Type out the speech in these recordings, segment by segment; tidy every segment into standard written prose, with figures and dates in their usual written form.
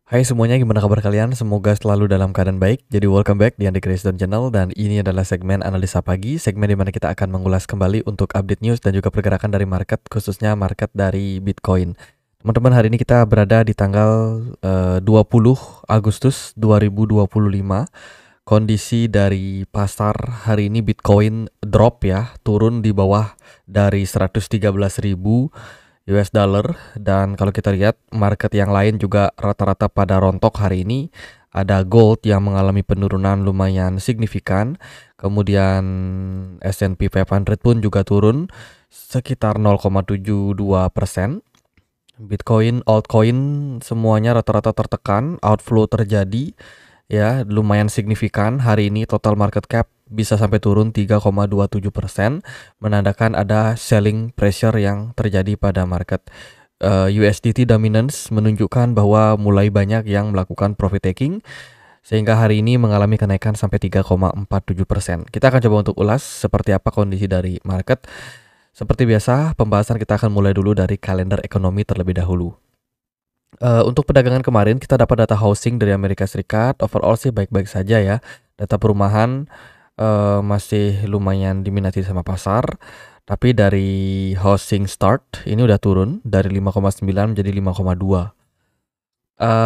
Hai semuanya, gimana kabar kalian? Semoga selalu dalam keadaan baik. Jadi welcome back di Andi Kriston Channel dan ini adalah segmen analisa pagi, segmen di mana kita akan mengulas kembali untuk update news dan juga pergerakan dari market, khususnya market dari Bitcoin. Teman-teman, hari ini kita berada di tanggal 20 Agustus 2025. Kondisi dari pasar hari ini Bitcoin drop ya, turun di bawah dari 113.000 US dollar. Dan kalau kita lihat market yang lain juga rata-rata pada rontok hari ini. Ada gold yang mengalami penurunan lumayan signifikan. Kemudian S&P 500 pun juga turun sekitar 0,72%. Bitcoin, altcoin semuanya rata-rata tertekan, outflow terjadi ya lumayan signifikan. Hari ini total market cap bisa sampai turun 3,27%, menandakan ada selling pressure yang terjadi pada market. USDT dominance menunjukkan bahwa mulai banyak yang melakukan profit taking sehingga hari ini mengalami kenaikan sampai 3,47%. Kita akan coba untuk ulas seperti apa kondisi dari market. Seperti biasa, pembahasan kita akan mulai dulu dari kalender ekonomi terlebih dahulu. Untuk perdagangan kemarin kita dapat data housing dari Amerika Serikat. Overall sih baik-baik saja ya. Data perumahan masih lumayan diminati sama pasar. Tapi dari housing start ini udah turun dari 5,9 menjadi 5,2.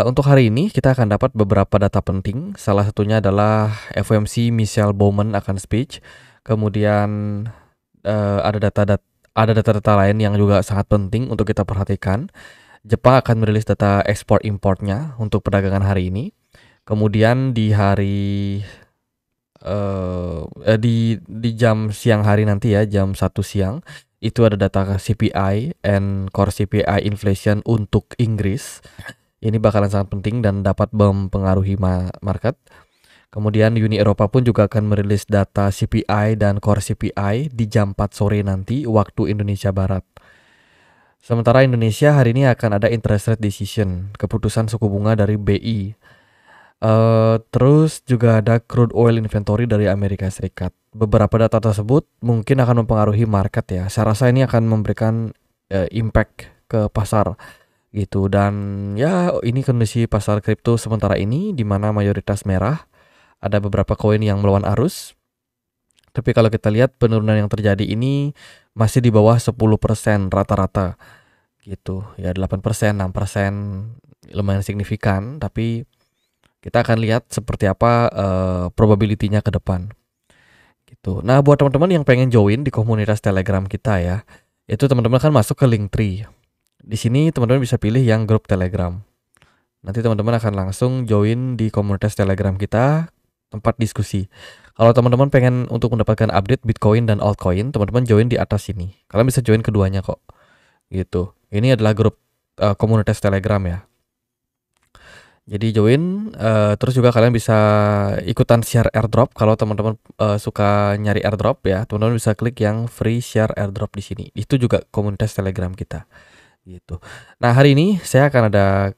Untuk hari ini kita akan dapat beberapa data penting. Salah satunya adalah FOMC Michelle Bowman akan speech. Kemudian ada data-data lain yang juga sangat penting untuk kita perhatikan. Jepang akan merilis data ekspor importnya untuk perdagangan hari ini. Kemudian di hari di jam siang hari nanti ya, jam 1 siang itu ada data CPI and core CPI inflation untuk Inggris. Ini bakalan sangat penting dan dapat mempengaruhi market. Kemudian Uni Eropa pun juga akan merilis data CPI dan core CPI di jam 4 sore nanti waktu Indonesia Barat. Sementara Indonesia hari ini akan ada interest rate decision, keputusan suku bunga dari BI. Terus juga ada crude oil inventory dari Amerika Serikat. Beberapa data tersebut mungkin akan mempengaruhi market ya. Saya rasa ini akan memberikan impact ke pasar gitu. Dan ya ini kondisi pasar kripto sementara ini di mana mayoritas merah. Ada beberapa koin yang melawan arus. Tapi kalau kita lihat penurunan yang terjadi ini masih di bawah 10% rata-rata gitu. Ya 8%, 6% lumayan signifikan, tapi kita akan lihat seperti apa probability-nya ke depan. Gitu. Nah, buat teman-teman yang pengen join di komunitas Telegram kita ya, itu teman-teman kan masuk ke Linktree. Di sini teman-teman bisa pilih yang grup Telegram. Nanti teman-teman akan langsung join di komunitas Telegram kita, tempat diskusi. Kalau teman-teman pengen untuk mendapatkan update Bitcoin dan altcoin, teman-teman join di atas sini. Kalian bisa join keduanya kok. Gitu. Ini adalah grup komunitas Telegram ya. Jadi join, terus juga kalian bisa ikutan share airdrop. Kalau teman-teman suka nyari airdrop ya, teman-teman bisa klik yang free share airdrop di sini. Itu juga komunitas Telegram kita. Gitu. Nah, hari ini saya akan ada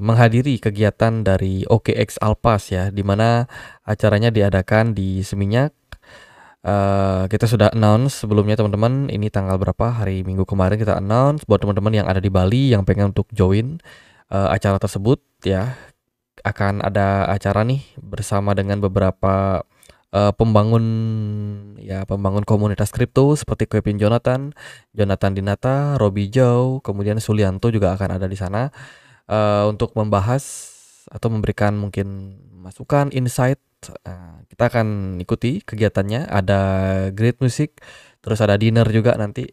menghadiri kegiatan dari OKX Alpas ya, di mana acaranya diadakan di Seminyak. Kita sudah announce sebelumnya teman-teman, ini tanggal berapa, hari Minggu kemarin kita announce buat teman-teman yang ada di Bali yang pengen untuk join acara tersebut ya. Akan ada acara nih bersama dengan beberapa pembangun komunitas kripto seperti Kevin Jonathan Dinata, Robi Jau, kemudian Sulianto juga akan ada di sana. Untuk membahas atau memberikan mungkin masukan, insight. Kita akan ikuti kegiatannya. Ada great music, terus ada dinner juga nanti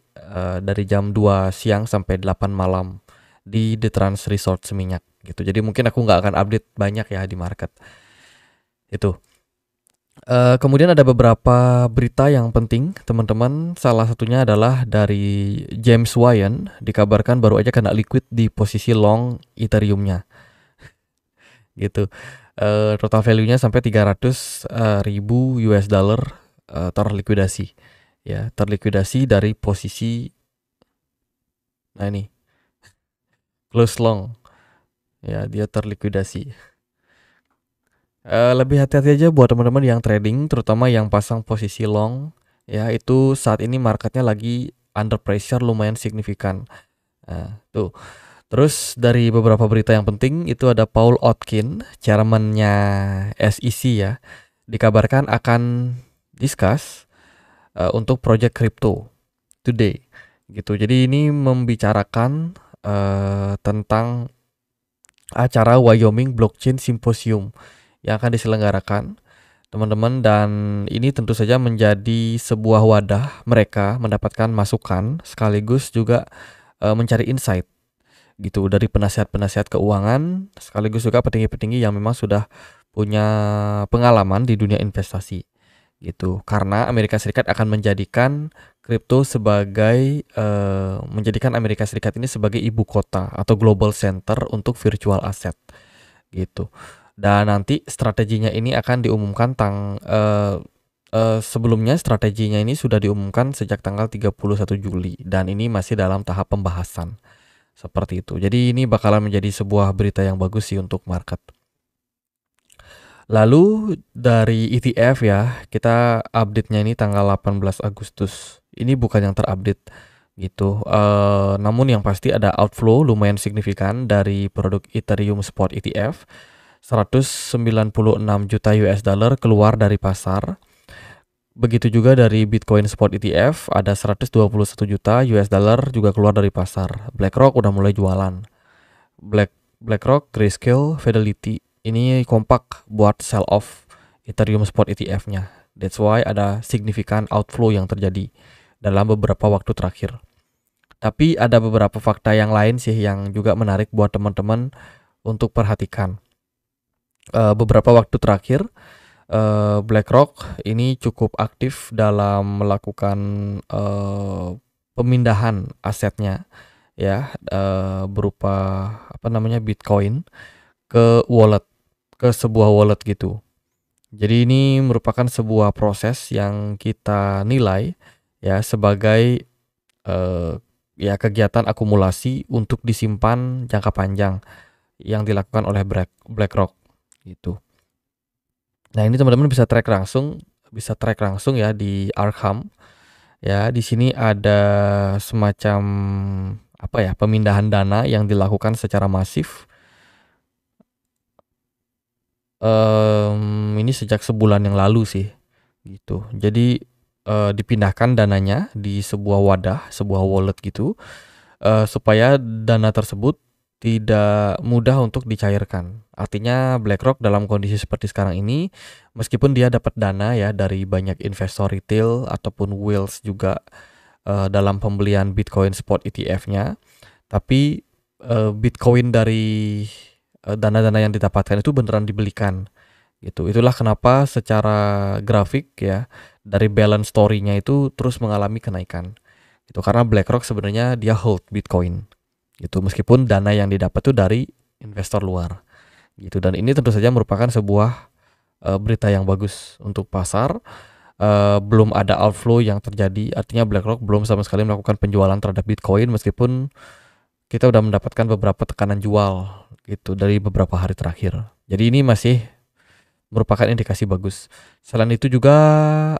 dari jam 2 siang sampai 8 malam di The Trans Resort Seminyak gitu. Jadi mungkin aku nggak akan update banyak ya di market itu. Kemudian ada beberapa berita yang penting teman-teman. Salah satunya adalah dari James Ryan, dikabarkan baru aja kena liquid di posisi long Ethereum-nya gitu. Total value-nya sampai 300.000 US dollar terlikuidasi ya, terlikuidasi dari posisi, nah ini close long ya, dia terlikuidasi. Lebih hati-hati aja buat teman-teman yang trading, terutama yang pasang posisi long ya. Itu saat ini marketnya lagi under pressure lumayan signifikan. Tuh Terus dari beberapa berita yang penting itu ada Paul Otkin, chairman-nya SEC ya, dikabarkan akan discuss untuk project crypto today gitu. Jadi ini membicarakan tentang acara Wyoming Blockchain Symposium yang akan diselenggarakan teman-teman, dan ini tentu saja menjadi sebuah wadah mereka mendapatkan masukan sekaligus juga mencari insight gitu dari penasihat-penasihat keuangan sekaligus juga petinggi-petinggi yang memang sudah punya pengalaman di dunia investasi gitu. Karena Amerika Serikat akan menjadikan kripto sebagai menjadikan Amerika Serikat ini sebagai ibu kota atau global center untuk virtual asset gitu. Dan nanti strateginya ini akan diumumkan sebelumnya strateginya ini sudah diumumkan sejak tanggal 31 Juli dan ini masih dalam tahap pembahasan. Seperti itu. Jadi ini bakalan menjadi sebuah berita yang bagus sih untuk market. Lalu dari ETF ya, kita update-nya ini tanggal 18 Agustus. Ini bukan yang terupdate gitu. Namun yang pasti ada outflow lumayan signifikan dari produk Ethereum Spot ETF. 196 juta US dollar keluar dari pasar. Begitu juga dari Bitcoin Spot ETF ada 121 juta US dollar juga keluar dari pasar. BlackRock udah mulai jualan. BlackRock, Grayscale, Fidelity ini kompak buat sell off Ethereum Spot ETF-nya. That's why ada signifikan outflow yang terjadi dalam beberapa waktu terakhir. Tapi ada beberapa fakta yang lain sih yang juga menarik buat teman-teman untuk perhatikan. Beberapa waktu terakhir BlackRock ini cukup aktif dalam melakukan pemindahan asetnya ya, berupa Bitcoin ke sebuah wallet gitu. Jadi ini merupakan sebuah proses yang kita nilai ya sebagai ya kegiatan akumulasi untuk disimpan jangka panjang yang dilakukan oleh BlackRock gitu. Nah, ini teman-teman bisa track langsung ya di Arkham. Ya, di sini ada semacam pemindahan dana yang dilakukan secara masif. Ini sejak sebulan yang lalu sih, gitu. Jadi dipindahkan dananya di sebuah wadah, sebuah wallet gitu, supaya dana tersebut tidak mudah untuk dicairkan. Artinya BlackRock dalam kondisi seperti sekarang ini, meskipun dia dapat dana ya dari banyak investor retail ataupun whales juga dalam pembelian Bitcoin Spot ETF-nya, tapi Bitcoin dari dana-dana yang didapatkan itu beneran dibelikan gitu. Itulah kenapa secara grafik ya dari balance story-nya itu terus mengalami kenaikan gitu, karena BlackRock sebenarnya dia hold Bitcoin gitu, meskipun dana yang didapat itu dari investor luar gitu. Dan ini tentu saja merupakan sebuah berita yang bagus untuk pasar. Belum ada outflow yang terjadi, artinya BlackRock belum sama sekali melakukan penjualan terhadap Bitcoin, meskipun kita udah mendapatkan beberapa tekanan jual gitu dari beberapa hari terakhir. Jadi ini masih merupakan indikasi bagus. Selain itu juga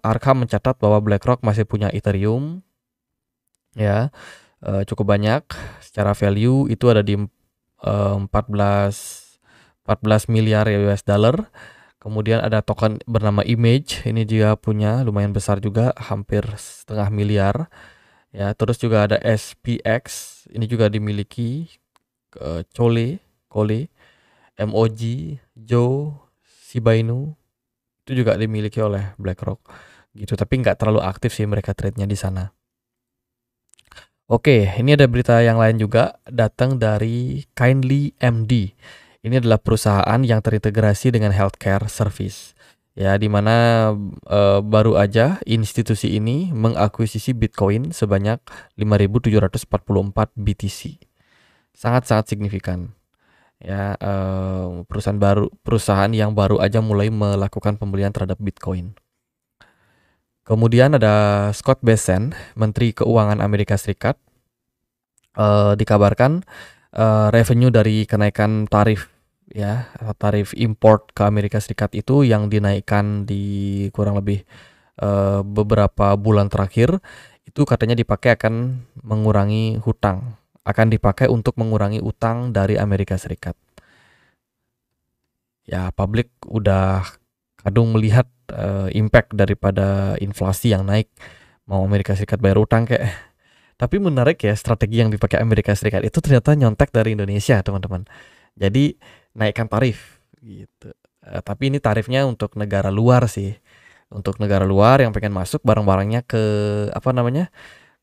Arkham mencatat bahwa BlackRock masih punya Ethereum ya, cukup banyak. Secara value itu ada di 14 miliar US dollar. Kemudian ada token bernama Image, ini juga punya lumayan besar juga, hampir setengah miliar. Ya, terus juga ada SPX, ini juga dimiliki Cole, MOG, Joe, Shiba Inu, itu juga dimiliki oleh BlackRock gitu. Tapi nggak terlalu aktif sih mereka trade-nya di sana. Oke, ini ada berita yang lain juga datang dari Kindly MD. Ini adalah perusahaan yang terintegrasi dengan healthcare service. Ya, di mana baru aja institusi ini mengakuisisi Bitcoin sebanyak 5.744 BTC. Sangat-sangat signifikan. Ya, perusahaan yang baru aja mulai melakukan pembelian terhadap Bitcoin. Kemudian ada Scott Bessent, Menteri Keuangan Amerika Serikat, dikabarkan revenue dari kenaikan tarif ya, tarif import ke Amerika Serikat itu yang dinaikkan di kurang lebih beberapa bulan terakhir itu katanya dipakai akan mengurangi hutang akan dipakai untuk mengurangi utang dari Amerika Serikat. Ya, publik udah kadung melihat impact daripada inflasi yang naik. Mau Amerika Serikat bayar utang kayak. Tapi menarik ya, strategi yang dipakai Amerika Serikat itu ternyata nyontek dari Indonesia, teman-teman. Jadi naikkan tarif gitu. Tapi ini tarifnya untuk negara luar sih. Untuk negara luar yang pengen masuk barang-barangnya ke apa namanya?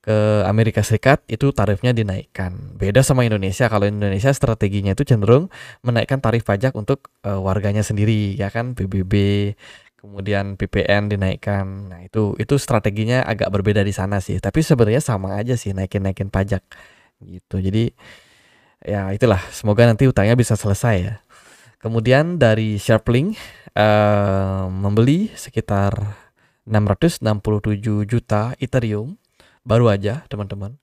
Ke Amerika Serikat itu tarifnya dinaikkan. Beda sama Indonesia. Kalau Indonesia strateginya itu cenderung menaikkan tarif pajak untuk warganya sendiri, ya kan, PBB, kemudian PPN dinaikkan. Nah, itu strateginya agak berbeda di sana sih. Tapi sebenarnya sama aja sih, naikin pajak gitu. Jadi ya itulah, semoga nanti utangnya bisa selesai ya. Kemudian dari Sharplink membeli sekitar 667 juta Ethereum baru aja, teman-teman.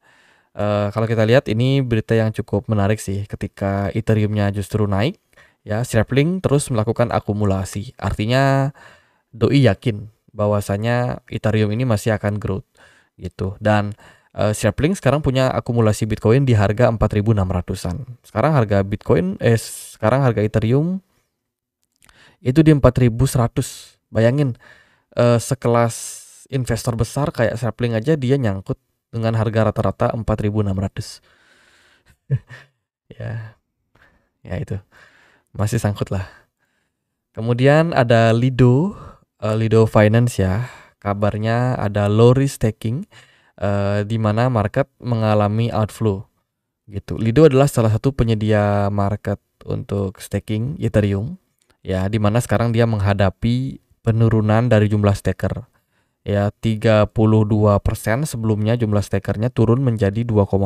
Kalau kita lihat ini berita yang cukup menarik sih, ketika Ethereum-nya justru naik, ya Sharplink terus melakukan akumulasi. Artinya doi yakin bahwasanya Ethereum ini masih akan growth gitu. Dan Sharplink sekarang punya akumulasi Bitcoin di harga 4.600-an. Sekarang harga Ethereum itu di 4.100. Bayangin, sekelas investor besar kayak Sharplink aja dia nyangkut dengan harga rata-rata 4.600. Ya, ya itu. Masih sangkut lah. Kemudian ada Lido Finance ya. Kabarnya ada low risk staking di mana market mengalami outflow gitu. Lido adalah salah satu penyedia market untuk staking Ethereum ya, di mana sekarang dia menghadapi penurunan dari jumlah staker. Ya, 32% sebelumnya jumlah stakernya turun menjadi 32%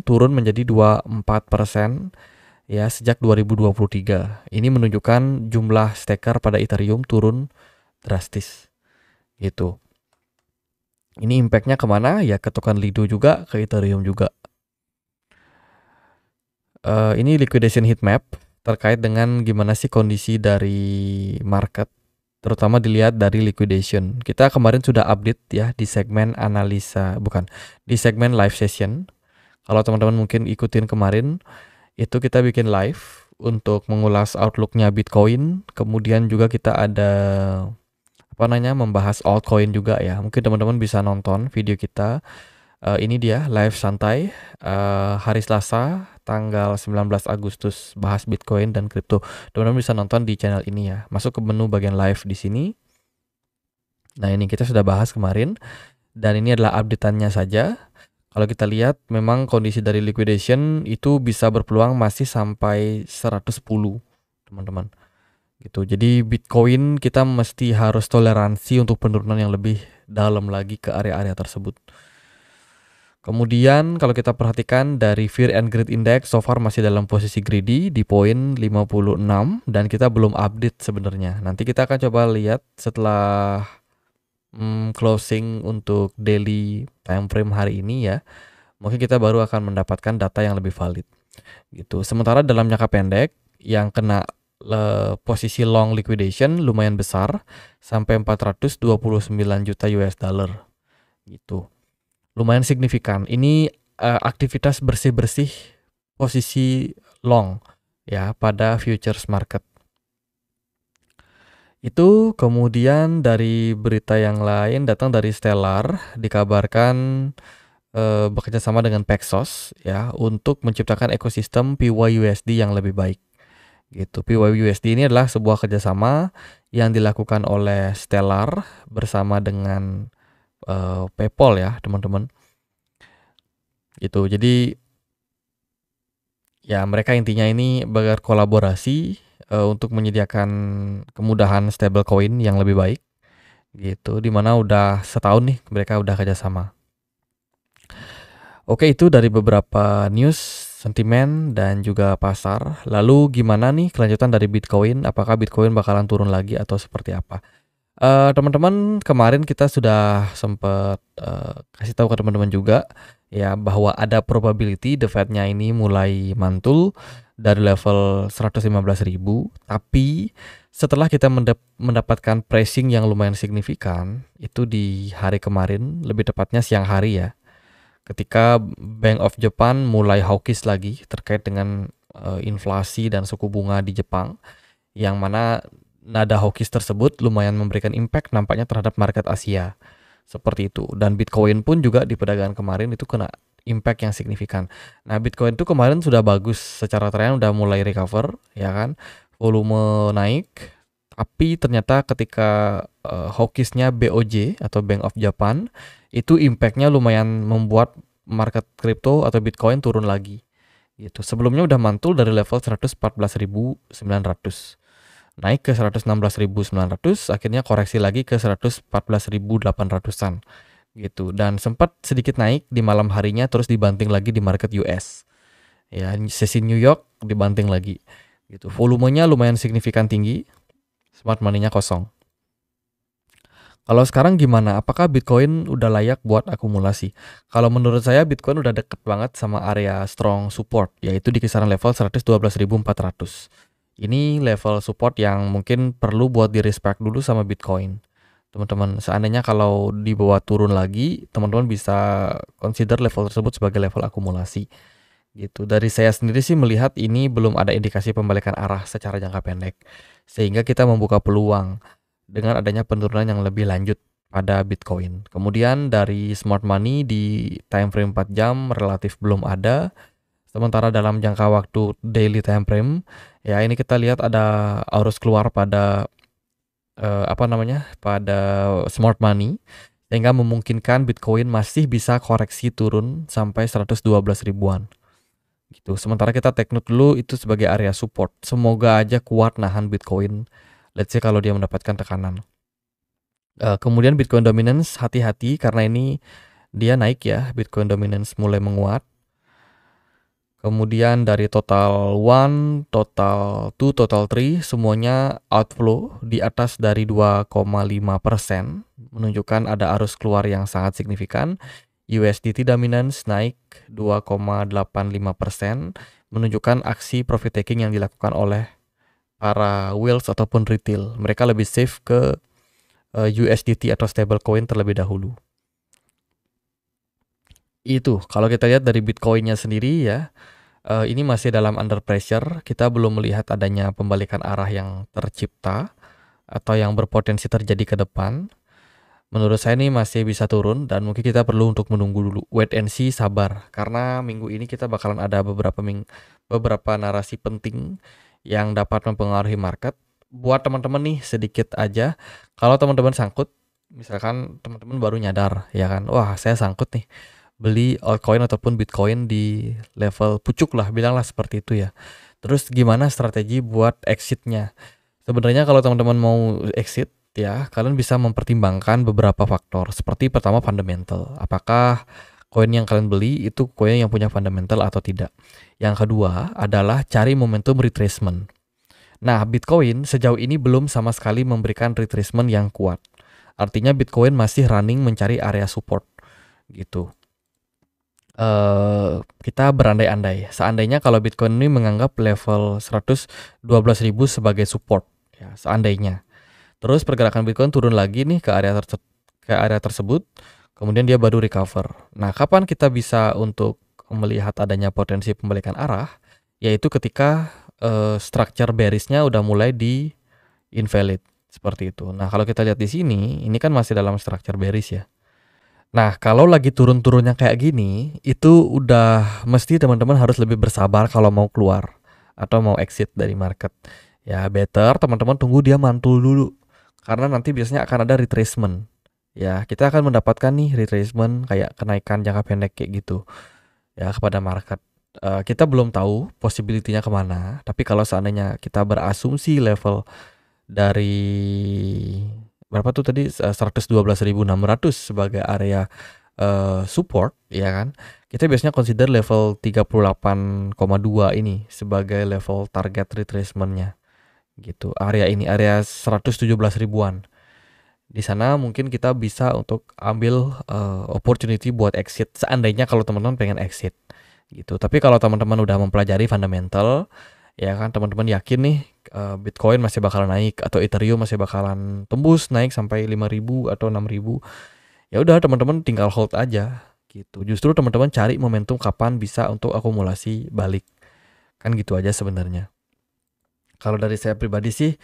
turun menjadi 24% ya sejak 2023. Ini menunjukkan jumlah staker pada Ethereum turun drastis gitu. Ini impactnya kemana? Ya ke token Lido juga, ke Ethereum juga. Ini liquidation heat map terkait dengan gimana sih kondisi dari market, terutama dilihat dari liquidation. Kita kemarin sudah update ya di segmen di segmen live session. Kalau teman-teman mungkin ikutin kemarin, itu kita bikin live untuk mengulas outlooknya Bitcoin. Kemudian juga kita ada membahas altcoin juga ya. Mungkin teman-teman bisa nonton video kita. Ini dia live santai hari Selasa tanggal 19 Agustus, bahas Bitcoin dan kripto. Teman-teman bisa nonton di channel ini ya. Masuk ke menu bagian live di sini. Nah, ini kita sudah bahas kemarin dan ini adalah update-annya saja. Kalau kita lihat memang kondisi dari liquidation itu bisa berpeluang masih sampai 110, teman-teman. Gitu. Jadi Bitcoin kita mesti harus toleransi untuk penurunan yang lebih dalam lagi ke area-area tersebut. Kemudian kalau kita perhatikan dari Fear and Greed Index so far masih dalam posisi greedy di poin 56 dan kita belum update sebenarnya. Nanti kita akan coba lihat setelah closing untuk daily time frame hari ini ya. Mungkin kita baru akan mendapatkan data yang lebih valid. Gitu. Sementara dalam jangka pendek yang kena posisi long liquidation lumayan besar sampai 429 juta US dollar gitu. Lumayan signifikan. Ini aktivitas bersih-bersih posisi long ya pada futures market. Itu kemudian dari berita yang lain datang dari Stellar, dikabarkan bekerja sama dengan Paxos ya untuk menciptakan ekosistem PYUSD yang lebih baik. Gitu. PYUSD ini adalah sebuah kerjasama yang dilakukan oleh Stellar bersama dengan PayPal ya teman-teman. Gitu. Jadi ya mereka intinya ini berkolaborasi untuk menyediakan kemudahan stablecoin yang lebih baik. Gitu. Dimana udah setahun nih mereka udah kerjasama. Oke, itu dari beberapa news, sentimen, dan juga pasar. Lalu gimana nih kelanjutan dari Bitcoin? Apakah Bitcoin bakalan turun lagi atau seperti apa? Teman-teman, kemarin kita sudah sempat kasih tahu ke teman-teman juga ya bahwa ada probability the Fed-nya ini mulai mantul dari level 115.000. Tapi setelah kita mendapatkan pricing yang lumayan signifikan itu di hari kemarin, lebih tepatnya siang hari ya. ketika Bank of Japan mulai hawkish lagi terkait dengan inflasi dan suku bunga di Jepang, yang mana nada hawkish tersebut lumayan memberikan impact nampaknya terhadap market Asia. Seperti itu. Dan Bitcoin pun juga di perdagangan kemarin itu kena impact yang signifikan. Nah, Bitcoin itu kemarin sudah bagus secara tren, udah mulai recover, ya kan? Volume naik, tapi ternyata ketika hawkishnya BOJ atau Bank of Japan, itu impactnya lumayan membuat market kripto atau Bitcoin turun lagi. Gitu. Sebelumnya udah mantul dari level 114.900. Naik ke 116.900, akhirnya koreksi lagi ke 114.800-an gitu. Dan sempat sedikit naik di malam harinya, terus dibanting lagi di market US. Ya, sesi New York dibanting lagi gitu. Volumenya lumayan signifikan tinggi. Smart money-nya kosong. Kalau sekarang gimana? Apakah Bitcoin udah layak buat akumulasi? Kalau menurut saya Bitcoin udah deket banget sama area strong support, yaitu di kisaran level 112.400. Ini level support yang mungkin perlu buat di respect dulu sama Bitcoin. Teman-teman, seandainya kalau dibawa turun lagi, teman-teman bisa consider level tersebut sebagai level akumulasi. Gitu. Dari saya sendiri sih melihat ini belum ada indikasi pembalikan arah secara jangka pendek. Sehingga kita membuka peluang dengan adanya penurunan yang lebih lanjut pada Bitcoin. Kemudian dari smart money di time frame 4 jam relatif belum ada. Sementara dalam jangka waktu daily time frame, ya ini kita lihat ada arus keluar pada pada smart money, sehingga memungkinkan Bitcoin masih bisa koreksi turun sampai 112 ribuan. Gitu. Sementara kita take note dulu itu sebagai area support. Semoga aja kuat nahan Bitcoin. Let's say kalau dia mendapatkan tekanan. Kemudian Bitcoin dominance, hati-hati karena ini dia naik ya, Bitcoin dominance mulai menguat. Kemudian dari total 1, total 2, total 3 semuanya outflow di atas dari 2,5%, menunjukkan ada arus keluar yang sangat signifikan. USDT dominance naik 2,85%, menunjukkan aksi profit taking yang dilakukan oleh para whales ataupun retail. Mereka lebih safe ke USDT atau stablecoin terlebih dahulu. Itu kalau kita lihat dari Bitcoinnya sendiri ya, ini masih dalam under pressure. Kita belum melihat adanya pembalikan arah yang tercipta atau yang berpotensi terjadi ke depan. Menurut saya ini masih bisa turun dan mungkin kita perlu untuk menunggu dulu, wait and see, sabar. Karena minggu ini kita bakalan ada beberapa narasi penting yang dapat mempengaruhi market. Buat teman-teman nih sedikit aja, kalau teman-teman sangkut, misalkan teman-teman baru nyadar ya kan, wah saya sangkut nih beli altcoin ataupun Bitcoin di level pucuk lah, bilanglah seperti itu ya. Terus gimana strategi buat exitnya? Sebenarnya kalau teman-teman mau exit ya, kalian bisa mempertimbangkan beberapa faktor. Seperti pertama fundamental. Apakah koin yang kalian beli itu koin yang punya fundamental atau tidak? Yang kedua adalah cari momentum retracement. Nah, Bitcoin sejauh ini belum sama sekali memberikan retracement yang kuat. Artinya Bitcoin masih running mencari area support gitu. Kita berandai-andai. Seandainya kalau Bitcoin ini menganggap level 112.000 sebagai support, ya, seandainya. Terus pergerakan Bitcoin turun lagi nih ke area tersebut, kemudian dia baru recover. Nah, kapan kita bisa untuk melihat adanya potensi pembalikan arah? Yaitu ketika structure bearish-nya udah mulai di invalid seperti itu. Nah, kalau kita lihat di sini, ini kan masih dalam structure bearish ya. Nah, kalau lagi turun-turunnya kayak gini, itu udah mesti teman-teman harus lebih bersabar kalau mau keluar atau mau exit dari market. Ya, better teman-teman tunggu dia mantul dulu. Karena nanti biasanya akan ada retracement. Ya, kita akan mendapatkan nih retracement kayak kenaikan jangka pendek kayak gitu. Ya, kepada market. Kita belum tahu possibility-nya kemana. Tapi kalau seandainya kita berasumsi level dari berapa tuh tadi 112.600 sebagai area support ya kan, kita biasanya consider level 38,2 ini sebagai level target retracement-nya gitu. Area ini area 117 ribuan. Di sana mungkin kita bisa untuk ambil opportunity buat exit seandainya kalau teman-teman pengen exit gitu. Tapi kalau teman-teman udah mempelajari fundamental ya kan, teman-teman yakin nih Bitcoin masih bakalan naik atau Ethereum masih bakalan tembus naik sampai 5.000 atau 6.000, ya udah teman-teman tinggal hold aja gitu. Justru teman-teman cari momentum kapan bisa untuk akumulasi balik. Kan gitu aja sebenarnya. Kalau dari saya pribadi sih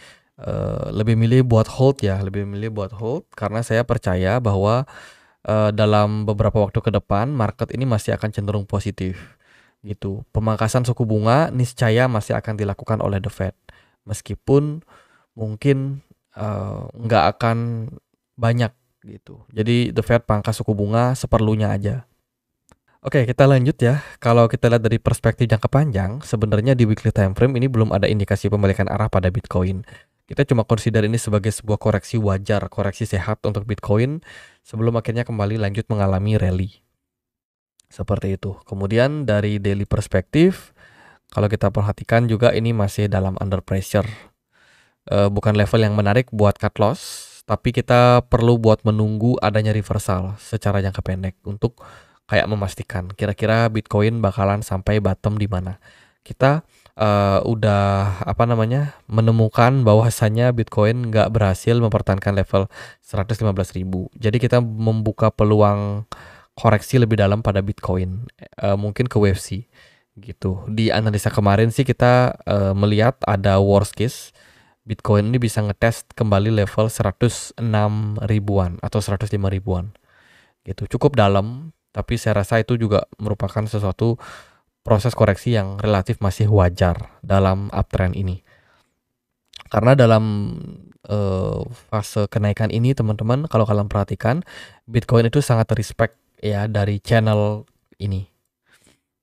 lebih milih buat hold ya, lebih milih buat hold karena saya percaya bahwa dalam beberapa waktu ke depan market ini masih akan cenderung positif gitu. Pemangkasan suku bunga niscaya masih akan dilakukan oleh The Fed. Meskipun mungkin nggak akan banyak gitu. Jadi The Fed pangkas suku bunga seperlunya aja. Oke, kita lanjut ya. Kalau kita lihat dari perspektif jangka panjang, sebenarnya di weekly time frame ini belum ada indikasi pembalikan arah pada Bitcoin. Kita cuma consider ini sebagai sebuah koreksi wajar, koreksi sehat untuk Bitcoin sebelum akhirnya kembali lanjut mengalami rally. Seperti itu. Kemudian dari daily perspektif, kalau kita perhatikan juga ini masih dalam under pressure. Bukan level yang menarik buat cut loss, tapi kita perlu buat menunggu adanya reversal secara jangka pendek untuk kayak memastikan kira-kira Bitcoin bakalan sampai bottom di mana. Kita udah menemukan bahwasannya Bitcoin nggak berhasil mempertahankan level 115.000. Jadi kita membuka peluang koreksi lebih dalam pada Bitcoin, mungkin ke wave C gitu. Di analisa kemarin sih kita melihat ada worst case Bitcoin ini bisa ngetest kembali level 106 ribuan atau 105 ribuan gitu. Cukup dalam, tapi saya rasa itu juga merupakan sesuatu proses koreksi yang relatif masih wajar dalam uptrend ini. Karena dalam fase kenaikan ini teman-teman, kalau kalian perhatikan Bitcoin itu sangat respect ya dari channel ini.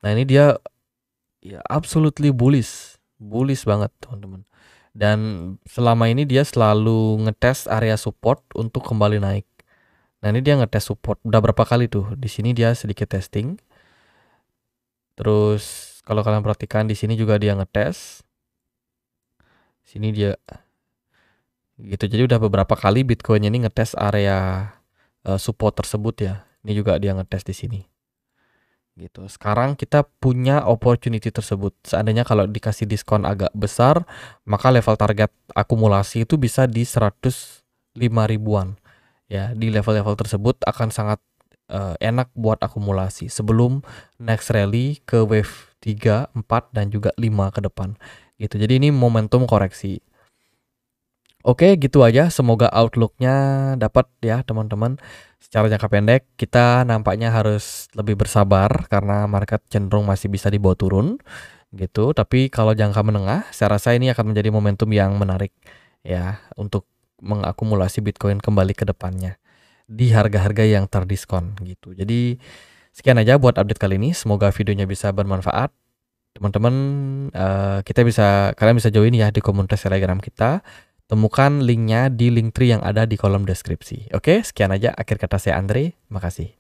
Nah, ini dia ya absolutely bullish banget teman-teman. Dan selama ini dia selalu ngetes area support untuk kembali naik. Nah, ini dia ngetes support udah berapa kali tuh. Di sini dia sedikit testing. Terus kalau kalian perhatikan di sini juga dia ngetes. Sini dia gitu. Jadi udah beberapa kali Bitcoin ini ngetes area support tersebut ya. Ini juga dia ngetes di sini. Gitu. Sekarang kita punya opportunity tersebut. Seandainya kalau dikasih diskon agak besar, maka level target akumulasi itu bisa di 105 ribuan. Ya, di level-level tersebut akan sangat enak buat akumulasi sebelum next rally ke wave 3, 4 dan juga 5 ke depan. Gitu. Jadi ini momentum koreksi. Oke, gitu aja. Semoga outlook-nya dapat ya, teman-teman. Secara jangka pendek, kita nampaknya harus lebih bersabar karena market cenderung masih bisa dibawa turun gitu. Tapi kalau jangka menengah, saya rasa ini akan menjadi momentum yang menarik ya untuk mengakumulasi Bitcoin kembali ke depannya di harga-harga yang terdiskon gitu. Jadi sekian aja buat update kali ini. Semoga videonya bisa bermanfaat. Teman-teman, kalian bisa join ya di komunitas Telegram kita. Temukan linknya di Linktree yang ada di kolom deskripsi. Oke, sekian aja akhir kata saya Andre. Makasih.